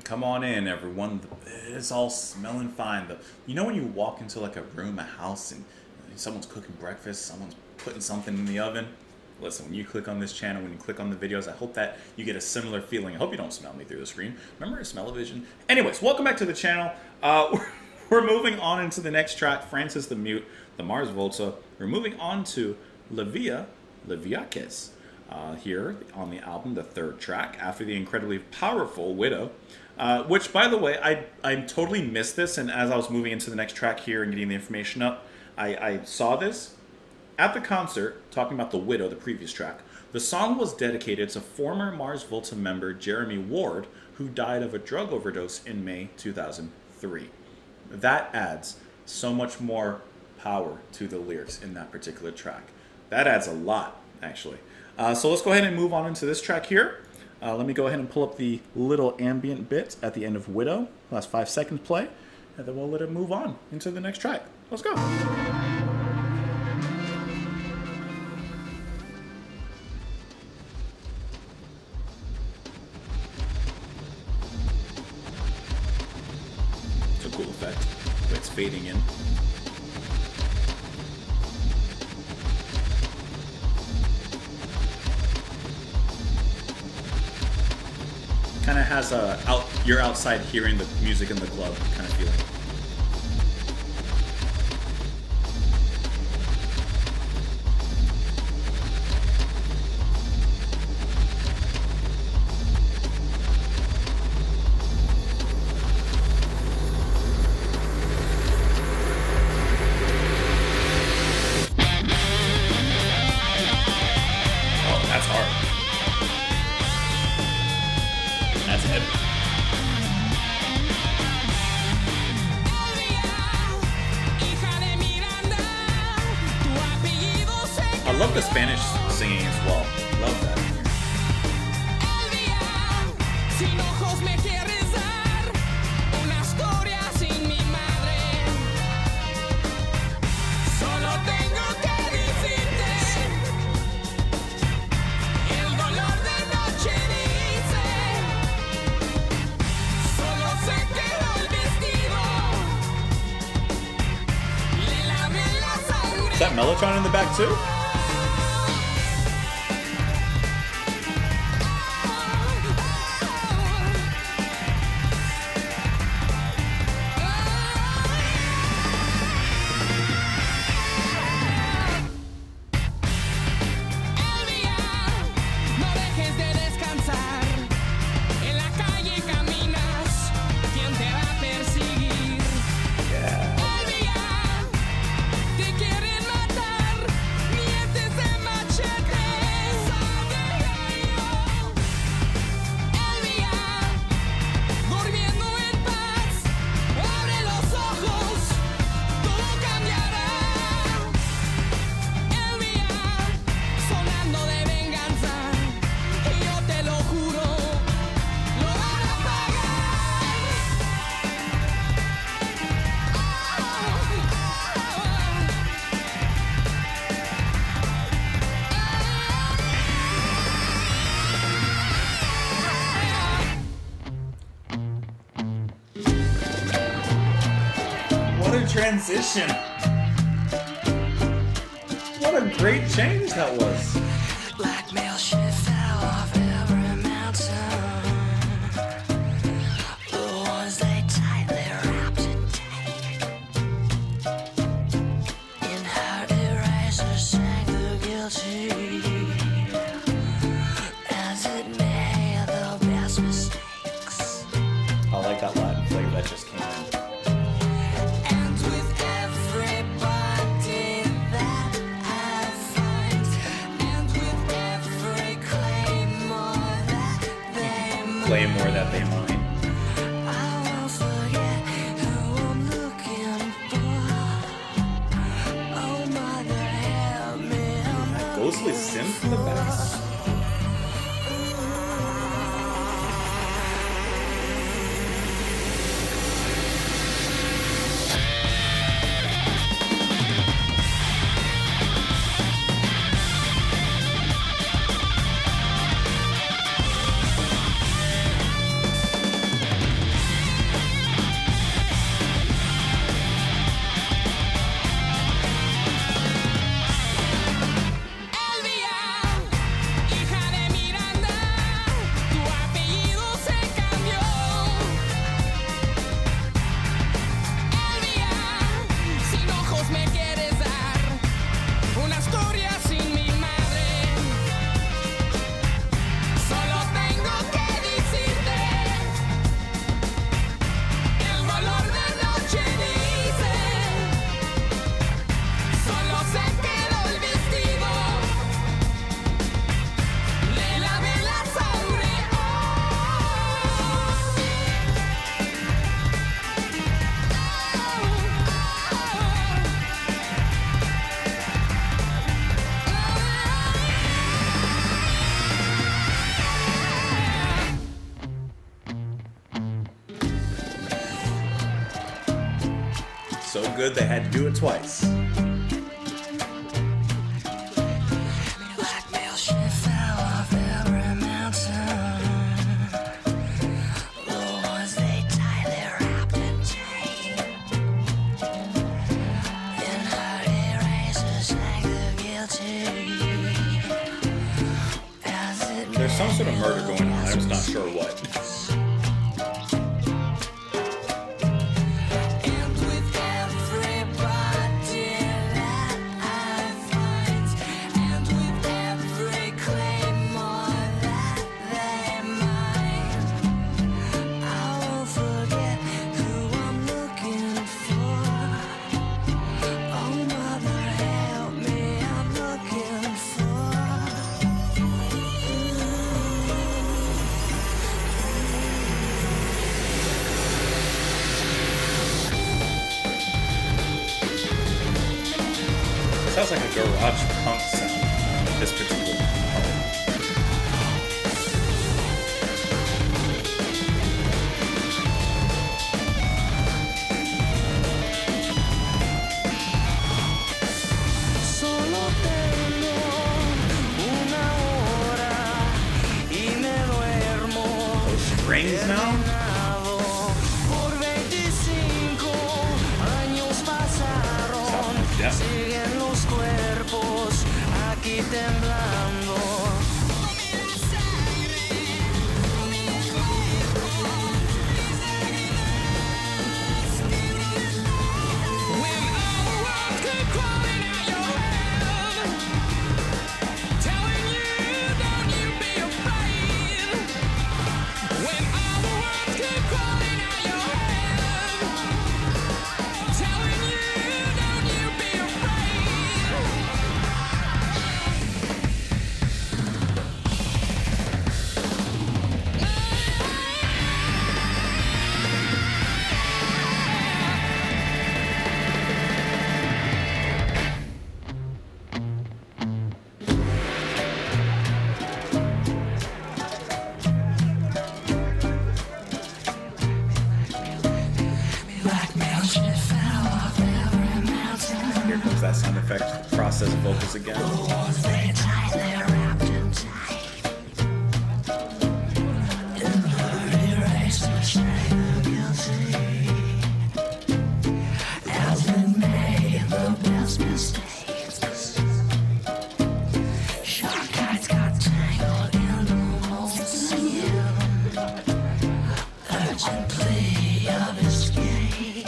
Come on in, everyone. It's all smelling fine. You know when you walk into like a room, a house, and someone's cooking breakfast, someone's putting something in the oven? Listen, when you click on this channel, when you click on the videos, I hope that you get a similar feeling. I hope you don't smell me through the screen. Remember smell-o-vision? Anyways, welcome back to the channel. We're moving on into the next track, Francis the Mute, the Mars Volta. We're moving on to La Via Leviaces. Here on the album, the third track, after the incredibly powerful Widow, which, by the way, I totally missed this, and as I was moving into the next track here and getting the information up, I saw this at the concert, talking about the Widow, the previous track. The song was dedicated to former Mars Volta member Jeremy Ward, who died of a drug overdose in May 2003. That adds so much more power to the lyrics in that particular track. That adds a lot, actually. So let's go ahead and move on into this track here. Let me go ahead and pull up the little ambient bit at the end of Widow. Last 5 seconds play, and then we'll let it move on into the next track. Let's go. It's a cool effect. The way it's fading in. Kind of has you're outside hearing the music in the club kind of feeling. Oh, that's hard. That's heavy. I love the Spanish singing as well. Love that. Is that Mellotron in the back too? What a transition. What a great change that was. Blackmail shit fell off every mountain. The ones they tightly wrapped in tape. In her eraser sang the guilty, as it made the best mistakes. I like that Latin flavor that just came in. Claim more that they mine. I won't forget who I'm looking for. Oh, mother, help me. That ghostly synth in the back. good they had to do it twice. Blackmail, she fell off every mountain. The ones they tie, they're wrapped in tape. In her erasers hang the guilty. As it There's some sort of murder going on. I'm just not sure what. And with everybody that I find, and with every claymore that they mine, I won't forget who I'm looking for. Oh, mother, help me, I'm looking for. It sounds like a garage punk sound. This particular part. Solo tengo una hora y me duermo. Those strings now? Por 25 años pasaron. Yeah. Siguen los cuerpos aquí temblando. When all the world's come crawling at your head, telling you, don't you be afraid. When all the world's come crawling at your head, telling you, don't you be afraid. Blackmail, she fell off every mountain. Here comes that sound effect. Process vocals again. They tie, they're wrapped in tape. In her erasers hang the guilty. As we made the best mistakes. Shark eyes got tangled in the molten skin. Urgent plea of escape.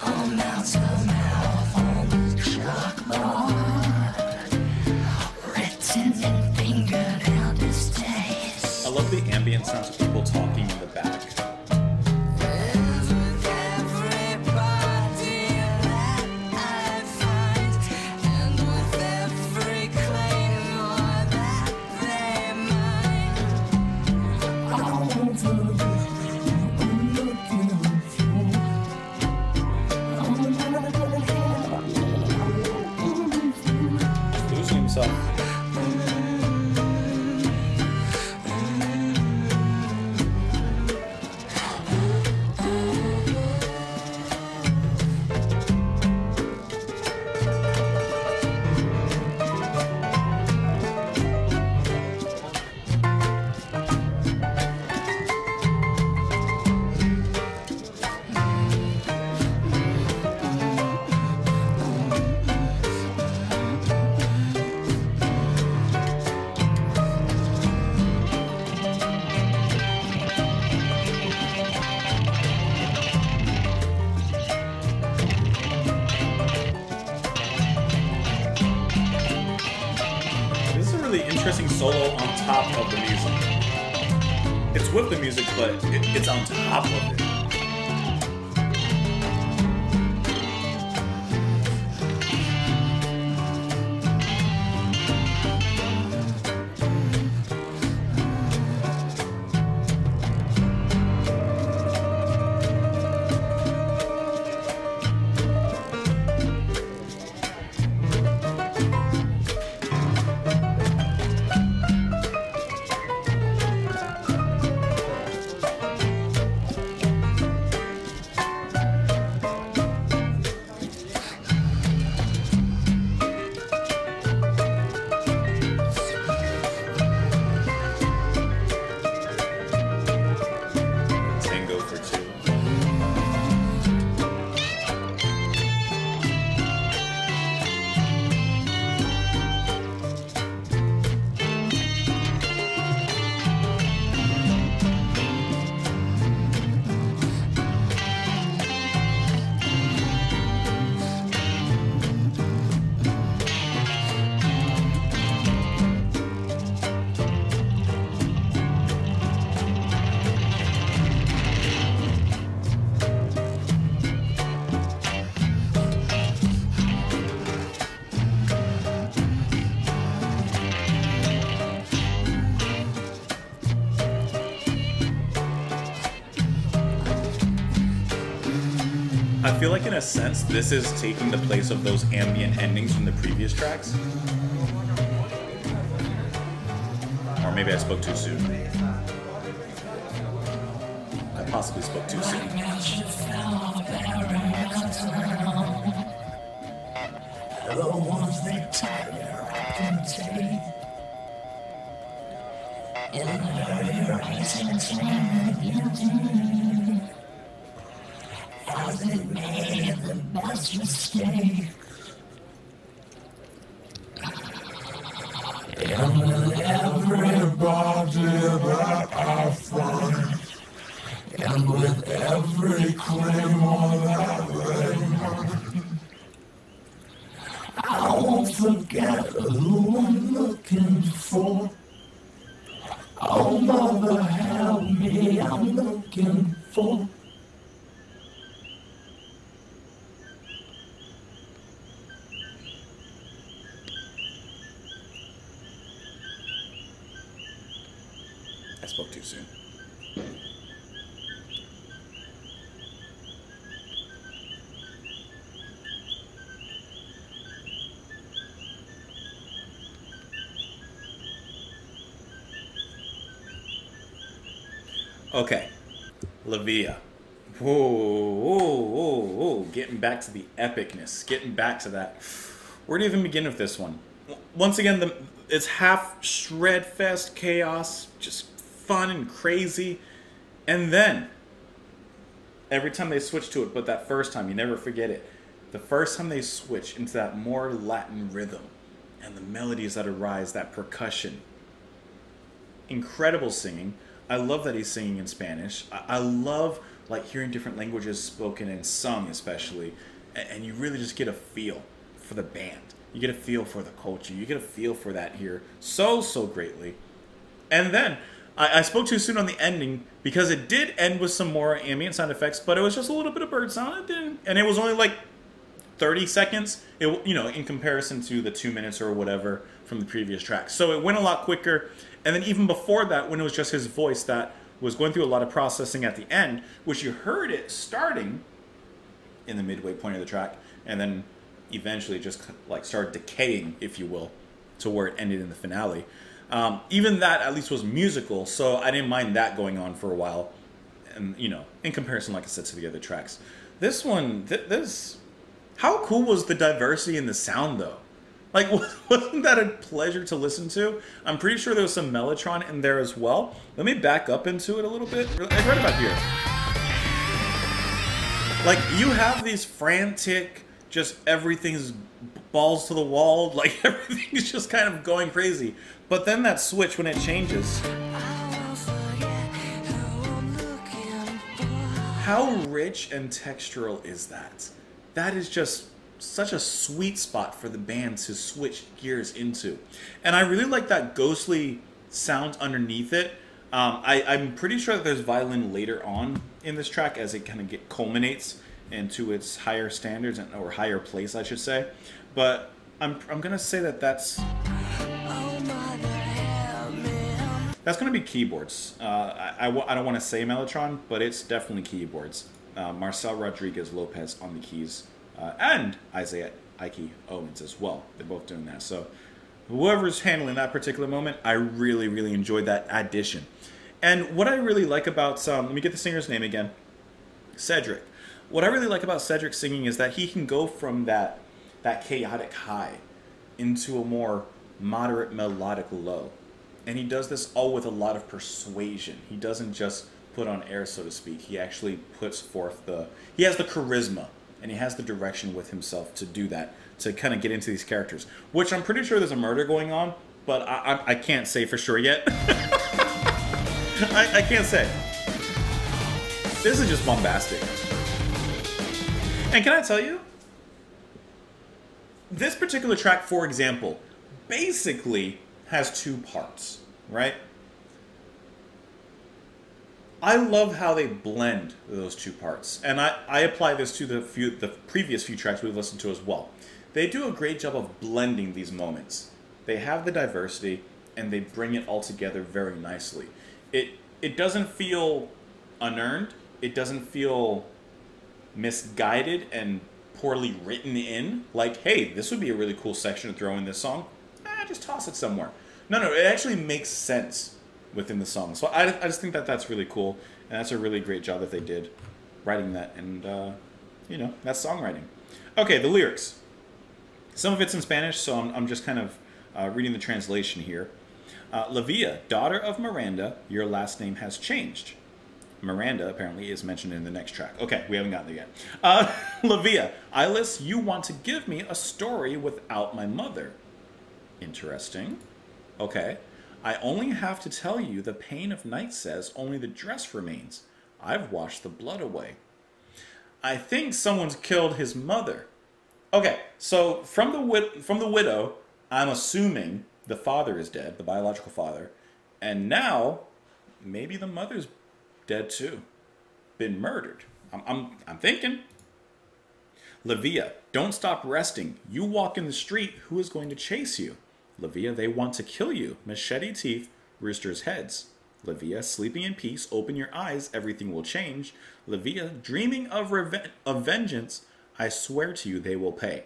Oh, mouth to mouth on the chalkboard. Written in fingernail distaste. I love the ambient sounds of people talking in the back. And with everybody that I find, and with every claymore that they mine, I'll forget who I'm looking Losing himself. This is a really interesting solo on top of the music. It's with the music, but it's on top of it. I feel like in a sense, this is taking the place of those ambient endings from the previous tracks. Or maybe I spoke too soon. I possibly spoke too soon. Everybody that I find, and with every claim on that ring, I won't forget who I'm looking for. Oh, mother, help me, I'm looking for. I spoke too soon. Okay, Lavia. Whoa, whoa, whoa, whoa. Getting back to the epicness. Getting back to that. Where do you even begin with this one? Once again, it's half shred-fest chaos, just fun and crazy. And then, every time they switch to it, but that first time, you never forget it. The first time they switch into that more Latin rhythm, and the melodies that arise, that percussion. Incredible singing. I love that he's singing in Spanish. I love like hearing different languages spoken and sung, especially, and you really just get a feel for the band. You get a feel for the culture. You get a feel for that here so greatly. And then I spoke too soon on the ending because it did end with some more ambient sound effects, but it was just a little bit of bird sound. And it was only like 30 seconds, in comparison to the 2 minutes or whatever from the previous track. So it went a lot quicker. And then even before that, when it was just his voice that was going through a lot of processing at the end, which you heard it starting in the midway point of the track, and then eventually just like started decaying, if you will, to where it ended in the finale. Even that at least was musical, so I didn't mind that going on for a while. And, in comparison, like I said, to the other tracks. This one, how cool was the diversity in the sound, though? Like, wasn't that a pleasure to listen to? I'm pretty sure there was some Mellotron in there as well. Let me back up into it a little bit. Right about here. Like, you have these frantic, just everything's balls to the wall. Like, everything's just kind of going crazy. But then that switch, when it changes. How rich and textural is that? That is just such a sweet spot for the band to switch gears into. And I really like that ghostly sound underneath it. I'm pretty sure that there's violin later on in this track as it kind of culminates into its higher standards, or higher place, I should say. But I'm going to say that's going to be keyboards. I don't want to say Mellotron, but it's definitely keyboards. Marcel Rodriguez Lopez on the keys. And Isaiah Ike Owens as well. They're both doing that. So whoever's handling that particular moment, I really, really enjoyed that addition. And what I really like about, let me get the singer's name again, Cedric. What I really like about Cedric singing is that he can go from that chaotic high into a more moderate melodic low. And he does this all with a lot of persuasion. He doesn't just put on air, so to speak. He actually puts forth he has the charisma. And he has the direction with himself to do that, to kind of get into these characters. Which I'm pretty sure there's a murder going on, but I can't say for sure yet. I can't say. This is just bombastic. And can I tell you? This particular track, for example, basically has two parts, right? I love how they blend those two parts, and I apply this to the previous few tracks we've listened to as well. They do a great job of blending these moments. They have the diversity, and they bring it all together very nicely. It doesn't feel unearned. It doesn't feel misguided and poorly written in. Like, hey, this would be a really cool section to throw in this song. Just toss it somewhere. No, it actually makes sense within the song. So I just think that that's really cool, and that's a really great job that they did writing that, and you know, that's songwriting. Okay, the lyrics. Some of it's in Spanish, so I'm just kind of reading the translation here. Lavia, daughter of Miranda, your last name has changed. Miranda apparently is mentioned in the next track. Okay, we haven't gotten there yet. Lavia, Eyeless, you want to give me a story without my mother. Interesting. Okay. I only have to tell you the pain of night says only the dress remains. I've washed the blood away. I think someone's killed his mother. Okay, so from the widow, I'm assuming the father is dead, the biological father, and now maybe the mother's dead too, been murdered. I'm thinking. Lavia, don't stop resting. You walk in the street, who is going to chase you? Lavia, they want to kill you. Machete teeth, roosters' heads. Lavia, sleeping in peace, open your eyes, everything will change. Lavia, dreaming of vengeance, I swear to you they will pay.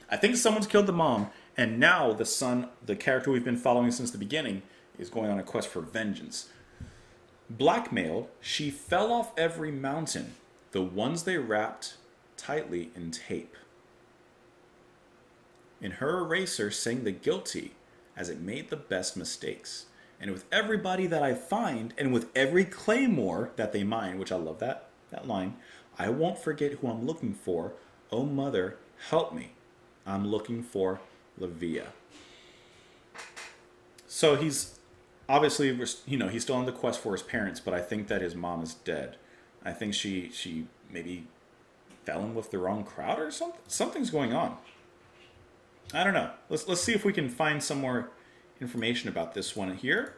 I think someone's killed the mom, and now the son, the character we've been following since the beginning, is going on a quest for vengeance. Blackmailed, she fell off every mountain, the ones they wrapped tightly in tape. In her eraser sang the guilty, as it made the best mistakes. And with everybody that I find, and with every claymore that they mine, which I love that line, I won't forget who I'm looking for. Oh, mother, help me. I'm looking for Lavia. So he's obviously, you know, he's still on the quest for his parents, but I think that his mom is dead. I think she maybe fell in with the wrong crowd or something. Something's going on. I don't know. Let's see if we can find some more information about this one here.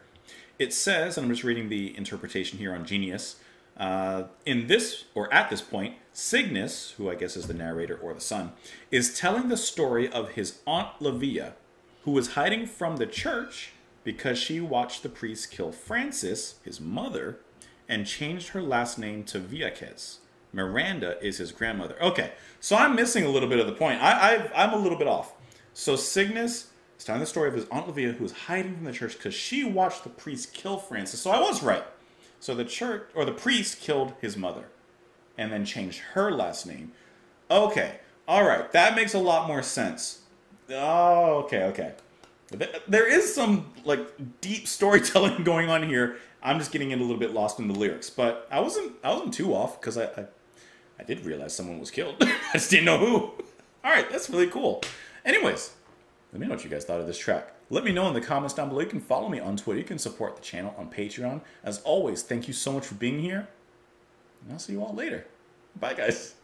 It says, and I'm just reading the interpretation here on Genius, in this, or at this point, Cygnus, who I guess is the narrator or the son, is telling the story of his Aunt Lavia, who was hiding from the church because she watched the priest kill Francis, his mother, and changed her last name to Villaquez. Miranda is his grandmother. Okay, so I'm missing a little bit of the point. I'm a little bit off. So Cygnus is telling the story of his Aunt Lavia, who was hiding from the church because she watched the priest kill Francis. So I was right. So the church, or the priest, killed his mother and then changed her last name. Okay, all right, that makes a lot more sense. Oh, okay. There is some like deep storytelling going on here. I'm just getting a little bit lost in the lyrics, but I wasn't too off because I did realize someone was killed. I just didn't know who. All right, that's really cool. Anyways, let me know what you guys thought of this track. Let me know in the comments down below. You can follow me on Twitter. You can support the channel on Patreon. As always, thank you so much for being here. And I'll see you all later. Bye, guys.